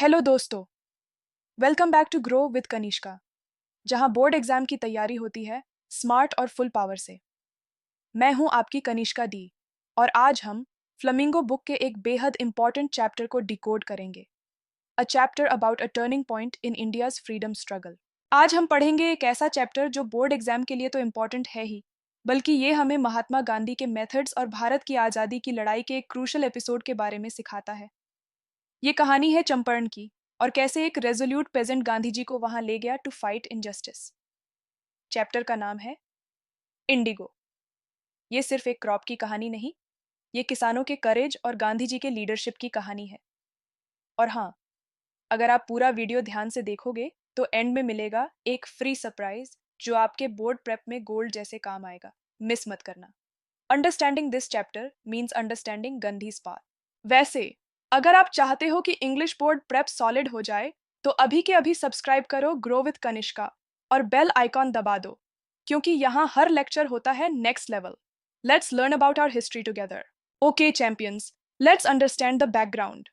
Hello दोस्तों, welcome back to grow with Kanishka, जहां board exam की तैयारी होती है स्मार्ट और फुल पावर से। मैं हूं आपकी कनिष्का दी और आज हम फ्लेमिंगो बुक के एक बेहद इंपॉर्टेंट चैप्टर को डिकोड करेंगे। A chapter about a turning point in India's freedom struggle. आज हम पढ़ेंगे एक ऐसा चैप्टर जो बोर्ड एग्जाम के लिए तो इम्पॉर्टेंट है ही, बल्कि ये हमें महात्मा गांधी के मेथड्स और भारत की आज़ादी की लड़ाई के एक क्रूशल एपिसोड के बारे में सिखाता है। ये कहानी है चंपारण की और कैसे एक रेजोल्यूट पेजेंट गांधी जी को वहां ले गया टू फाइट इनजस्टिस। चैप्टर का नाम है इंडिगो। ये सिर्फ एक क्रॉप की कहानी नहीं, ये किसानों के करेज और गांधी जी के लीडरशिप की कहानी है। और हाँ, अगर आप पूरा वीडियो ध्यान से देखोगे तो एंड में मिलेगा एक फ्री सरप्राइज जो आपके बोर्ड प्रेप में गोल्ड जैसे काम आएगा। मिस मत करना। Understanding this chapter means understanding Gandhi's path. वैसे, अगर आप चाहते हो कि इंग्लिश बोर्ड प्रेप सॉलिड हो जाए, तो अभी के अभी सब्सक्राइब करो ग्रो विद कनिष्का और बेल आइकॉन दबा दो, क्योंकि यहाँ हर लेक्चर होता है next level. Let's learn about our history together. Okay champions, let's understand the background.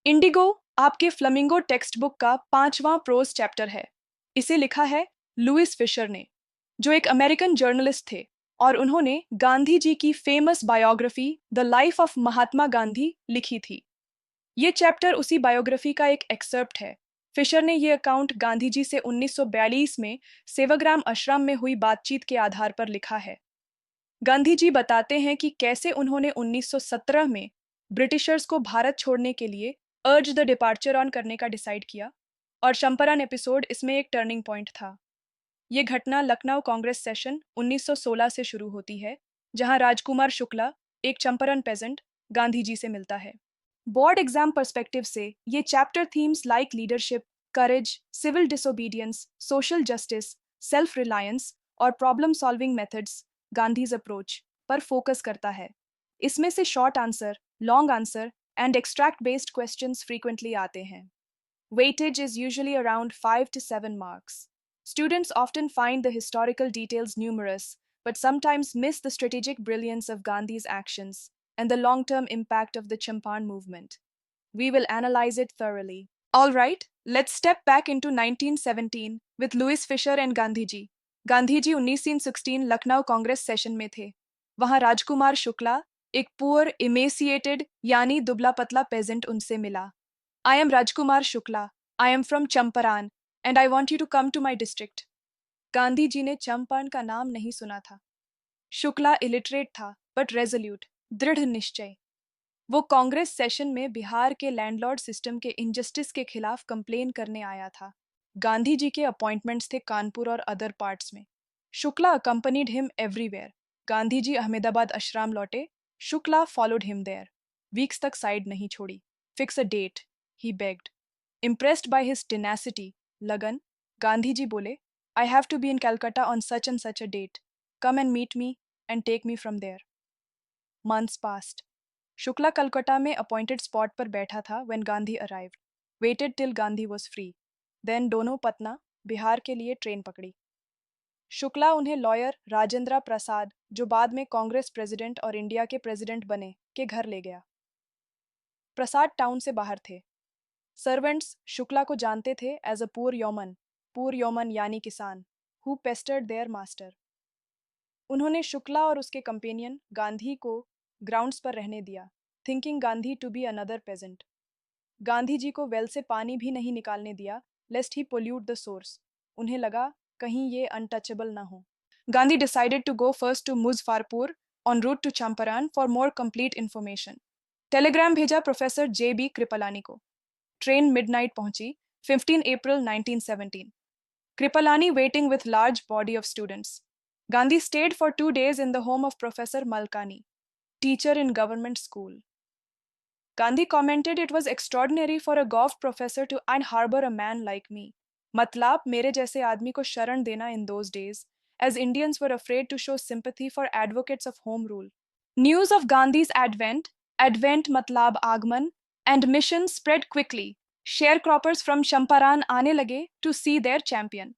Indigo आपके फ्लेमिंगो टेक्स्ट बुक का 5वां प्रोज चैप्टर है। इसे लिखा है लुइस फिशर ने, जो एक अमेरिकन जर्नलिस्ट थे, और उन्होंने गांधी जी की famous biography the life of Mahatma Gandhi लिखी थी। ये चैप्टर उसी बायोग्राफी का एक एक्सर्प्ट है। फिशर ने ये अकाउंट गांधी जी से 1942 में सेवाग्राम आश्रम में हुई बातचीत के आधार पर लिखा है। गांधी जी बताते हैं कि कैसे उन्होंने 1917 में ब्रिटिशर्स को भारत छोड़ने के लिए अर्ज द डिपार्चर ऑन करने का डिसाइड किया, और चंपारण एपिसोड इसमें एक टर्निंग पॉइंट था। ये घटना लखनऊ कांग्रेस सेशन 1916 से शुरू होती है, जहां राजकुमार शुक्ला, एक चंपारण पेजेंट, गांधी जी से मिलता है। बोर्ड एग्जाम पर्सपेक्टिव से ये chapter themes like leadership, courage, civil disobedience, social justice, self reliance और problem solving methods, Gandhi's approach पर फोकस करता है। इसमें से short answer, long answer and extract based questions frequently आते हैं। Weightage is usually around 5 to 7 marks. Students often find the historical details numerous, but sometimes miss the strategic brilliance of Gandhi's actions and the long-term impact of the Champaran movement. We will analyze it thoroughly. All right, let's step back into 1917 with Louis Fischer and Gandhi ji. Gandhi ji 1916 Lucknow Congress session में थे। वहां राजकुमार शुक्ला, एक poor emaciated यानी दुबला पतला pageant, उनसे मिला। I am Rajkumar Shukla. I am from Champaran and I want you to come to my district. Gandhi ji ने चंपारण का नाम नहीं सुना था। शुक्ला इलिटरेट था बट रेजोल्यूट, दृढ़ निश्चय। वो कांग्रेस सेशन में बिहार के लैंडलॉर्ड सिस्टम के इनजस्टिस के खिलाफ कंप्लेन करने आया था। गांधी जी के अपॉइंटमेंट्स थे कानपुर और अदर पार्ट्स में। Shukla accompanied him everywhere. Gandhi ji Ahmedabad ashram लौटे। Shukla followed him there. Weeks तक साइड नहीं छोड़ी। Fix a date, he begged. Impressed by his tenacity, लगन, गांधी जी बोले, I have to be in Calcutta on such and such a date. Come and meet me and take me from there. Months passed. Shukla Calcutta में appointed spot पर बैठा था when Gandhi arrived. Waited till Gandhi was free. Then दोनों पतना बिहार के लिए train पकड़ी। शुक्ला उन्हें lawyer Rajendra Prasad, जो बाद में कांग्रेस प्रेसिडेंट और इंडिया के प्रेसिडेंट बने, के घर ले गया। प्रसाद टाउन से बाहर थे। सर्वेंट्स शुक्ला को जानते थे एज अ पुअर योमन यानी किसान, हु पेस्टर्ड देयर मास्टर। उन्होंने शुक्ला और उसके कंपेनियन गांधी को ग्राउंड्स पर रहने दिया, thinking Gandhi to be another pageant. Gandhi ji को वेल से पानी भी नहीं निकालने दिया, lest he pollute the source. उन्हें लगा कहीं ये अनटचेबल ना हो। Gandhi decided to go first to Muzaffarpur on route to Champaran for more complete information. Telegram भेजा प्रोफेसर JB कृपलानी को। ट्रेन मिडनाइट पहुंची, 15 अप्रैल 1917। Kripalani waiting with large body of students. Gandhi stayed for 2 days in the home of Professor Malkani, teacher in government school. Gandhi commented it was extraordinary for a Gov professor to harbor a man like me. मतलब मेरे जैसे आदमी को शरण देना in those days, as Indians were afraid to show sympathy for advocates of home rule. News of Gandhi's advent मतलब आगमन, and mission spread quickly. Sharecroppers from Champaran आने लगे to see their champion.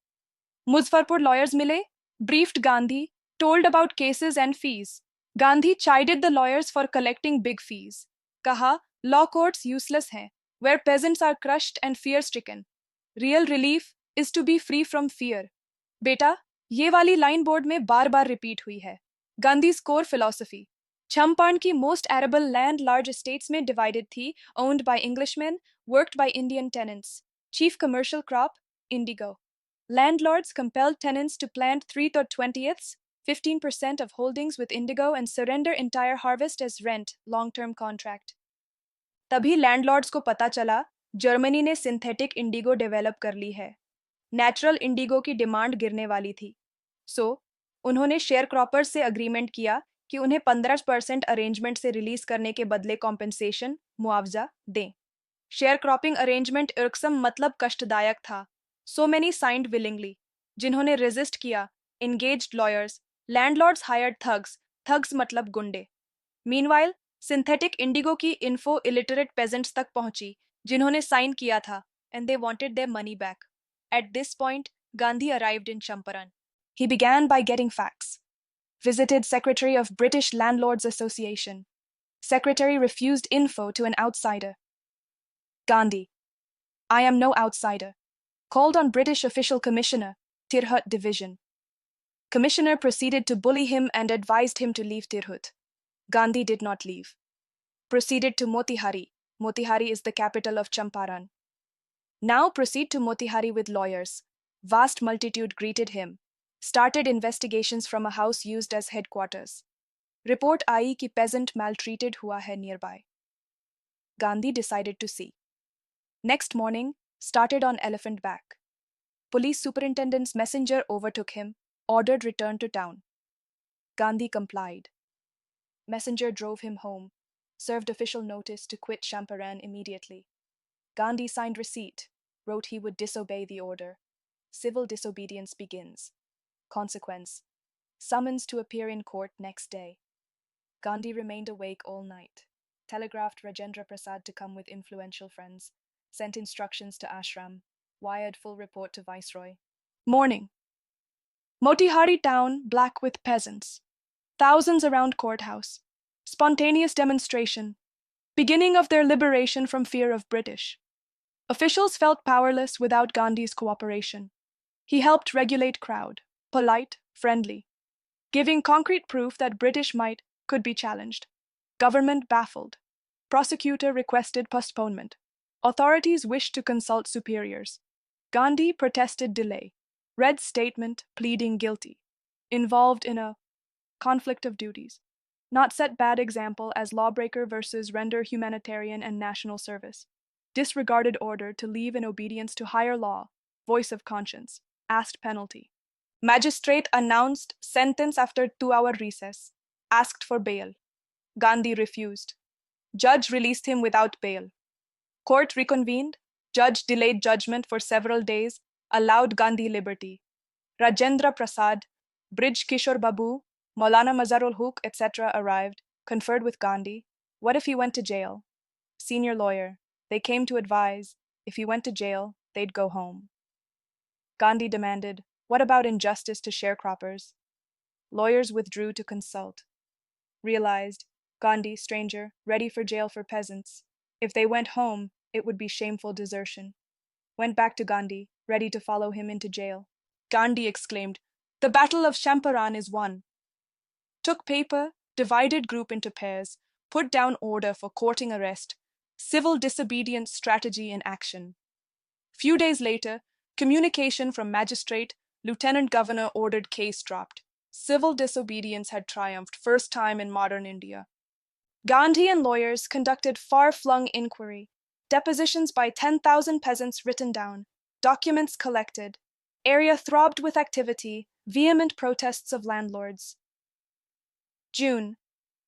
Muzaffarpur lawyers मिले, briefed Gandhi, told about cases and fees. Gandhi chided the lawyers for collecting big fees. कहा, law courts useless हैं, where peasants are crushed and fear-stricken. Real relief is to be free from fear. बेटा, ये वाली line board में बार बार repeat हुई है. Gandhi's core philosophy. Champaran की most arable land large estates में divided थी, owned by Englishmen, worked by Indian tenants. Chief commercial crop, indigo. Landlords compelled tenants to plant 3/20ths, 15% of holdings with indigo and surrender entire harvest as rent, long-term contract. तभी landlords को पता चला Germany ने synthetic Indigo develop कर ली है. Natural Indigo की demand गिरने वाली थी. उन्होंने शेयर क्रॉपर्स से अग्रीमेंट किया कि उन्हें 15% अरेंजमेंट से रिलीज करने के बदले कॉम्पेंसेशन, मुआवजा दें. शेयर क्रॉपिंग अरेंजमेंट इर्कसम मतलब कष्टदायक था. So many signed willingly. जिन्होंने रेजिस्ट किया, engaged lawyers, landlords hired thugs, thugs मतलब गुंडे. मीनवाइल सिंथेटिक इंडिगो की इन्फो इलिटरेट पेजेंट्स तक पहुंची, जिन्होंने साइन किया था, and they wanted their money back. At this point, Gandhi arrived in Champaran. He began by getting facts. Visited Secretary of British Landlords Association. Secretary refused info to an outsider. Gandhi. I am no outsider. Called on British official commissioner, Tirhut Division. Commissioner proceeded to bully him and advised him to leave Tirhut. Gandhi did not leave. Proceeded to Motihari. Motihari is the capital of Champaran. Now proceed to Motihari with lawyers. Vast multitude greeted him. Started investigations from a house used as headquarters. Report आई कि peasant maltreated हुआ है nearby. Gandhi decided to see. Next morning, started on elephant back. Police superintendent's messenger overtook him, ordered return to town. Gandhi complied. Messenger drove him home, served official notice to quit Champaran immediately. Gandhi signed receipt, wrote he would disobey the order. Civil disobedience begins. Consequence: summons to appear in court next day. Gandhi remained awake all night. Telegraphed Rajendra Prasad to come with influential friends. Sent instructions to ashram. Wired full report to Viceroy. Morning. Motihari town black with peasants. Thousands around courthouse. Spontaneous demonstration. Beginning of their liberation from fear of British. Officials felt powerless without Gandhi's cooperation. He helped regulate crowd, polite, friendly, giving concrete proof that British might could be challenged. Government baffled. Prosecutor requested postponement. Authorities wished to consult superiors. Gandhi protested delay. Read statement pleading guilty. Involved in a conflict of duties. Not set bad example as lawbreaker versus render humanitarian and national service. Disregarded order to leave in obedience to higher law. Voice of conscience. Asked penalty. Magistrate announced sentence after 2-hour recess. Asked for bail. Gandhi refused. Judge released him without bail. Court reconvened. Judge delayed judgment for several days. Allowed Gandhi liberty. Rajendra Prasad, Brij Kishore Babu, Maulana Mazarul Huk, etc. arrived, conferred with Gandhi. What if he went to jail? Senior lawyer. They came to advise, if he went to jail, they'd go home. Gandhi demanded, what about injustice to sharecroppers? Lawyers withdrew to consult. Realized, Gandhi, stranger, ready for jail for peasants. If they went home, it would be shameful desertion. Went back to Gandhi, ready to follow him into jail. Gandhi exclaimed, the battle of Champaran is won. Took paper, divided group into pairs, put down order for courting arrest, civil disobedience strategy in action. Few days later, communication from magistrate, lieutenant governor ordered case dropped. Civil disobedience had triumphed, first time in modern India. Gandhi and lawyers conducted far-flung inquiry, depositions by 10,000 peasants written down, documents collected, area throbbed with activity, vehement protests of landlords. June.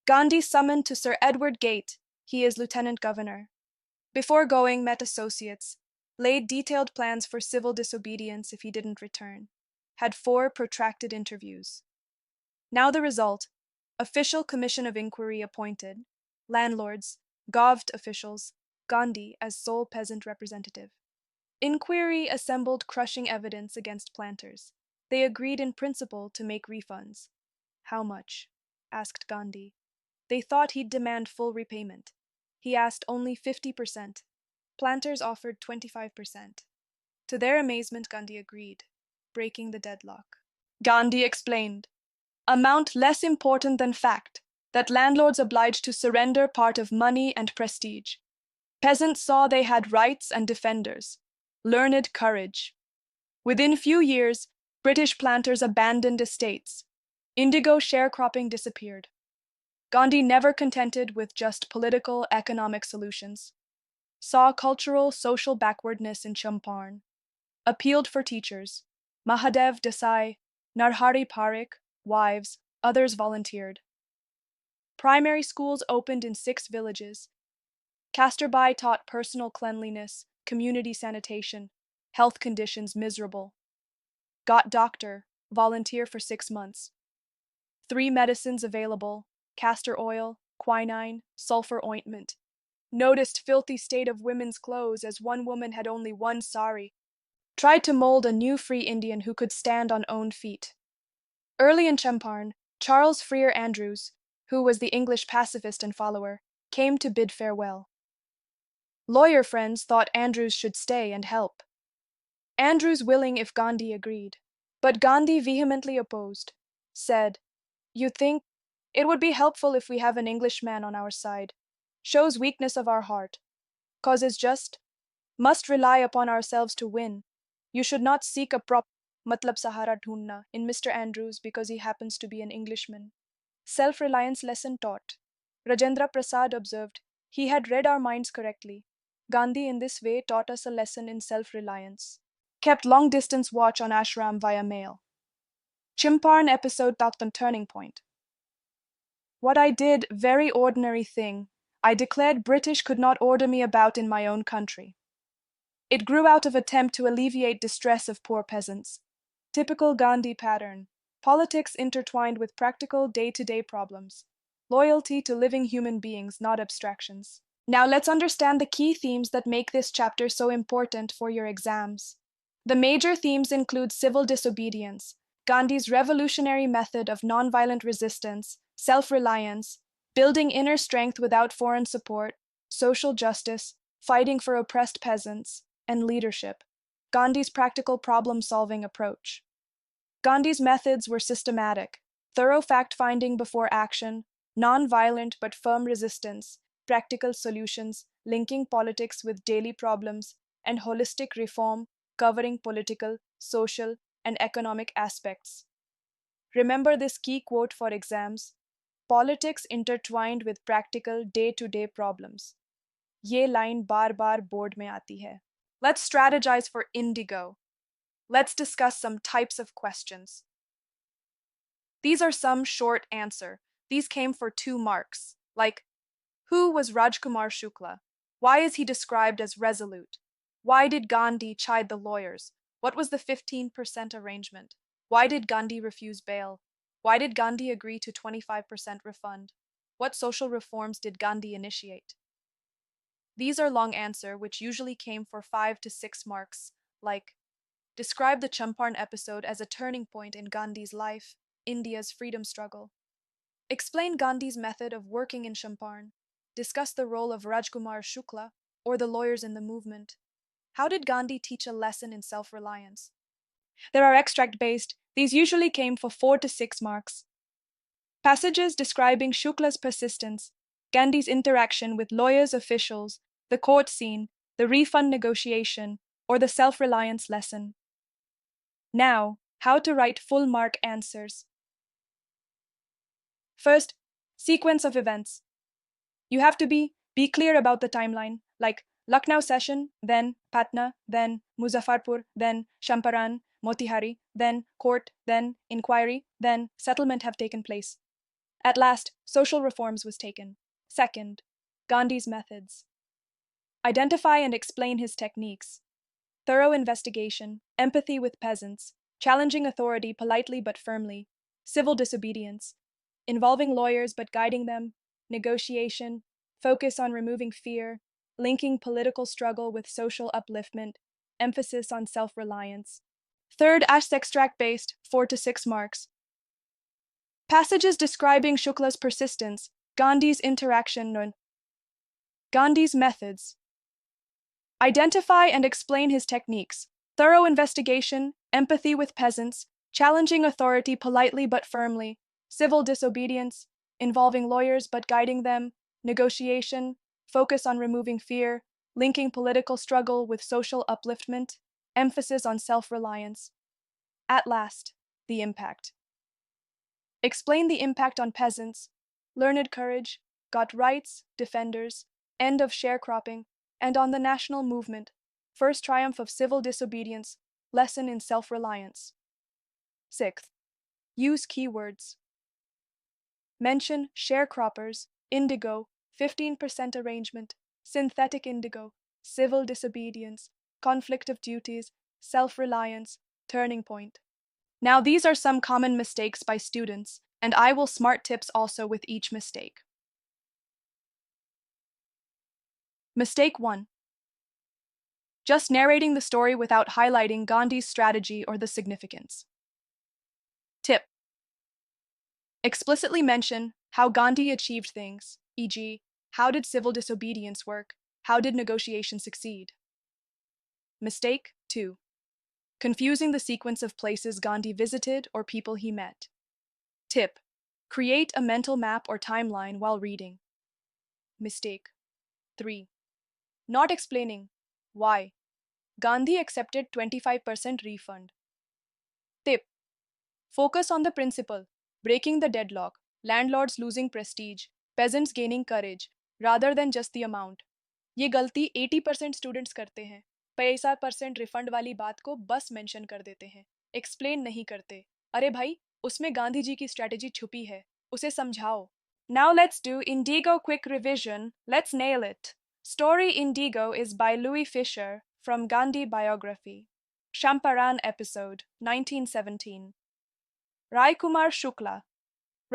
Gandhi summoned to Sir Edward Gate, he is lieutenant governor. Before going, met associates, laid detailed plans for civil disobedience if he didn't return, had 4 protracted interviews. Now the result, official commission of inquiry appointed, landlords, govt officials, Gandhi as sole peasant representative. Inquiry assembled crushing evidence against planters. They agreed in principle to make refunds. How much? Asked Gandhi. They thought he'd demand full repayment. He asked only 50%. planters offered 25%. To their amazement, Gandhi agreed, breaking the deadlock. Gandhi explained, amount less important than fact, that landlords obliged to surrender part of money and prestige. Peasants saw they had rights and defenders, learned courage. Within few years, British planters abandoned estates. Indigo sharecropping disappeared. Gandhi, never contented with just political, economic solutions, saw cultural, social backwardness in Champaran, appealed for teachers. Mahadev Desai, Narhari Parikh, wives, others volunteered. Primary schools opened in 6 villages. Kasturbai taught personal cleanliness, community sanitation, health conditions miserable. Got doctor, volunteer for 6 months. 3 medicines available, castor oil, quinine, sulfur ointment. Noticed filthy state of women's clothes as one woman had only one sari. Tried to mold a new free Indian who could stand on own feet. Early in Champaran, Charles Freer Andrews, who was the English pacifist and follower, came to bid farewell. Lawyer friends thought Andrews should stay and help. Andrews willing if Gandhi agreed, but Gandhi vehemently opposed, said, "You think it would be helpful if we have an Englishman on our side. Shows weakness of our heart. Cause is just. Must rely upon ourselves to win. You should not seek a matlab sahara dhoondna in Mr. Andrews because he happens to be an Englishman." Self-reliance lesson taught. Rajendra Prasad observed, he had read our minds correctly. Gandhi in this way taught us a lesson in self-reliance. Kept long-distance watch on ashram via mail. Champaran episode taught turning point. What I did, very ordinary thing. I declared British could not order me about in my own country. It grew out of attempt to alleviate distress of poor peasants. Typical Gandhi pattern. Politics intertwined with practical day-to-day problems. Loyalty to living human beings, not abstractions. Now let's understand the key themes that make this chapter so important for your exams. The major themes include civil disobedience, Gandhi's revolutionary method of nonviolent resistance, self-reliance, building inner strength without foreign support, social justice, fighting for oppressed peasants, and leadership. Gandhi's practical problem-solving approach. Gandhi's methods were systematic, thorough fact-finding before action, non-violent but firm resistance, practical solutions, linking politics with daily problems, and holistic reform covering political, social, and economic aspects. Remember this key quote for exams, politics intertwined with practical day-to-day problems. ये line बार-बार board में आती है. Let's strategize for Indigo. Let's discuss some types of questions. These are some short answer. These came for 2 marks, like, who was Rajkumar Shukla? Why is he described as resolute? Why did Gandhi chide the lawyers? What was the 15% arrangement? Why did Gandhi refuse bail? Why did Gandhi agree to 25% refund? What social reforms did Gandhi initiate? These are long answer, which usually came for 5 to 6 marks, like, describe the Champaran episode as a turning point in Gandhi's life, India's freedom struggle. Explain Gandhi's method of working in Champaran. Discuss the role of Rajkumar Shukla, or the lawyers in the movement. How did Gandhi teach a lesson in self-reliance? There are extract-based. These usually came for 4 to 6 marks. Passages describing Shukla's persistence, Gandhi's interaction with lawyers, officials, the court scene, the refund negotiation, or the self-reliance lesson. Now, how to write full mark answers. First, sequence of events. You have to be clear about the timeline, like Lucknow session, then Patna, then Muzaffarpur, then Champaran, Motihari, then court, then inquiry, then settlement have taken place. At last, social reforms was taken. Second, Gandhi's methods. Identify and explain his techniques. Thorough investigation, empathy with peasants, challenging authority politely but firmly, civil disobedience, involving lawyers but guiding them, negotiation, focus on removing fear, linking political struggle with social upliftment, emphasis on self-reliance. Third, extract-based, 4 to 6 marks. Passages describing Shukla's persistence, Gandhi's interaction, Gandhi's methods. Identify and explain his techniques: thorough investigation, empathy with peasants, challenging authority politely but firmly, civil disobedience, involving lawyers but guiding them, negotiation, focus on removing fear, linking political struggle with social upliftment, emphasis on self-reliance. At last, the impact. Explain the impact on peasants: learned courage, got rights, defenders, end of sharecropping, and on the national movement, first triumph of civil disobedience, lesson in self-reliance. Sixth, use keywords. Mention sharecroppers, indigo, 15% arrangement, synthetic indigo, civil disobedience, conflict of duties, self-reliance, turning point. Now these are some common mistakes by students, and I will smart tips also with each mistake. Mistake 1. Just narrating the story without highlighting Gandhi's strategy or the significance. Tip. Explicitly mention how Gandhi achieved things, e.g., how did civil disobedience work, how did negotiation succeed. Mistake 2. Confusing the sequence of places Gandhi visited or people he met. Tip. Create a mental map or timeline while reading. Mistake 3. Not explaining why Gandhi accepted 25% refund. Tip. Focus on the principle: breaking the deadlock, landlords losing prestige, peasants gaining courage, rather than just the amount. ये गलती 80% students करते हैं. पैसा percent refund वाली बात को बस mention कर देते हैं, एक्सप्लेन नहीं करते. अरे भाई, उसमें गांधी जी की स्ट्रैटेजी छुपी है, उसे समझाओ. Now let's do Indigo quick revision. Let's nail it. Story Indigo is by Louis Fischer from Gandhi Biography. Champaran episode, 1917. Rai Kumar Shukla,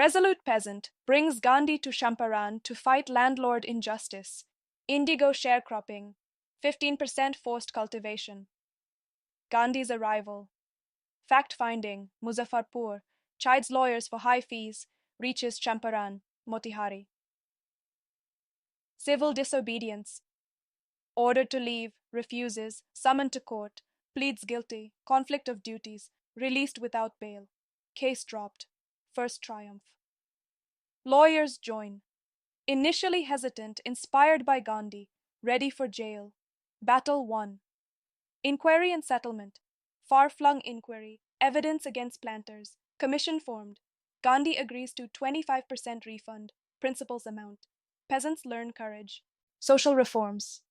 resolute peasant, brings Gandhi to Champaran to fight landlord injustice. Indigo sharecropping, 15% forced cultivation. Gandhi's arrival. Fact-finding, Muzaffarpur, chides lawyers for high fees, reaches Champaran, Motihari. Civil disobedience. Ordered to leave, refuses, summoned to court, pleads guilty, conflict of duties, released without bail. Case dropped. First triumph. Lawyers join. Initially hesitant, inspired by Gandhi, ready for jail. Battle won. Inquiry and settlement. Far-flung inquiry, evidence against planters, commission formed. Gandhi agrees to 25% refund, principal's amount. Peasants learn courage. Social reforms.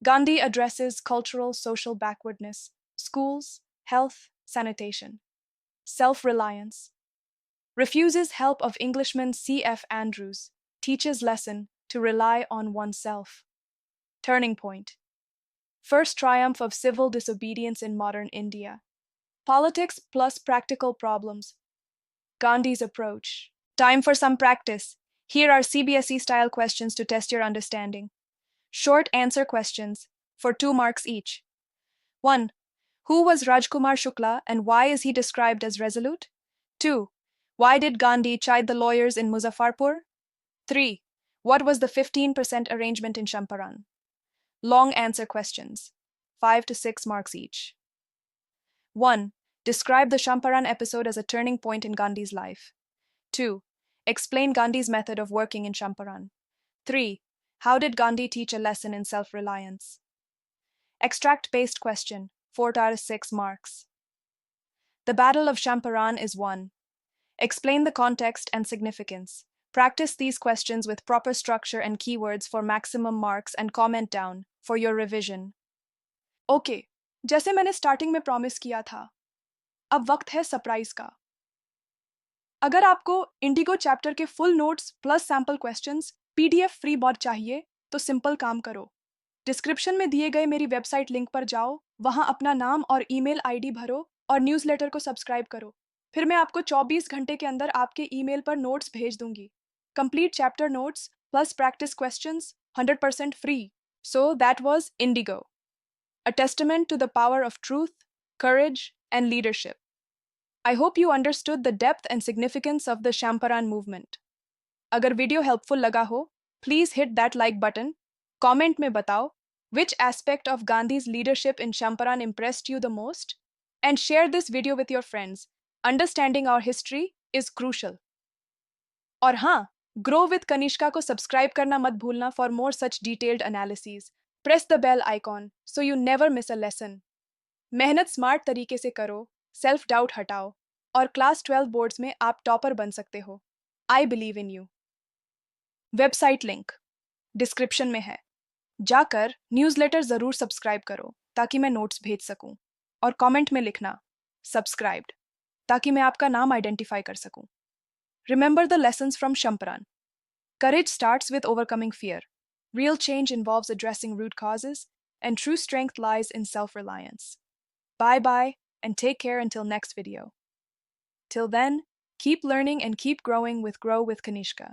Gandhi addresses cultural social backwardness, schools, health, sanitation. Self-reliance. Refuses help of Englishman C.F. Andrews, teaches lesson to rely on oneself. Turning point. First triumph of civil disobedience in modern India. Politics plus practical problems. Gandhi's approach. Time for some practice. Here are CBSE style questions to test your understanding. Short answer questions for 2 marks each. 1. Who was Rajkumar Shukla and why is he described as resolute? 2. Why did Gandhi chide the lawyers in Muzaffarpur? 3. What was the 15% arrangement in Champaran? Long answer questions, 5 to 6 marks each. 1. Describe the Champaran episode as a turning point in Gandhi's life. 2. Explain Gandhi's method of working in Champaran. 3. How did Gandhi teach a lesson in self-reliance? Extract-based question, 4 out of 6 marks. The Battle of Champaran is won. Explain the context and significance. Practice these questions with proper structure and keywords for maximum marks and comment down for your revision. Okay, जैसे मैंने starting में promise किया था, अब वक्त है surprise का. अगर आपको इंडिगो चैप्टर के full notes plus sample questions PDF free bot चाहिए तो सिंपल काम करो. डिस्क्रिप्शन में दिए गए मेरी वेबसाइट लिंक पर जाओ, वहां अपना नाम और ईमेल आईडी भरो और न्यूज़लेटर को सब्सक्राइब करो. फिर मैं आपको 24 घंटे के अंदर आपके ईमेल पर नोट्स भेज दूंगी. Complete chapter notes plus practice questions 100% free. So that was Indigo, a testament to the power of truth, courage, and leadership. I hope you understood the depth and significance of the Champaran movement. अगर video helpful लगा हो, please hit that like button, comment में बताओ, Which aspect of Gandhi's leadership in Champaran impressed you the most? And share this video with your friends. Understanding our history is crucial. और हाँ, grow with Kanishka को subscribe करना मत भूलना for more such detailed analysis. Press the bell icon so you never miss a lesson. मेहनत smart तरीके से करो, सेल्फ डाउट हटाओ, और क्लास 12 बोर्ड्स में आप टॉपर बन सकते हो. I believe in you. Website link description में है. जाकर न्यूज़लेटर ज़रूर सब्सक्राइब करो ताकि मैं नोट्स भेज सकूं, और कमेंट में लिखना सब्सक्राइब्ड ताकि मैं आपका नाम आइडेंटिफाई कर सकूं. Remember the lessons from Champaran. Courage starts with overcoming fear. Real change involves addressing root causes, and true strength lies in self-reliance. Bye bye, and take care until next video. Till then, keep learning and keep growing with Grow with Kanishka.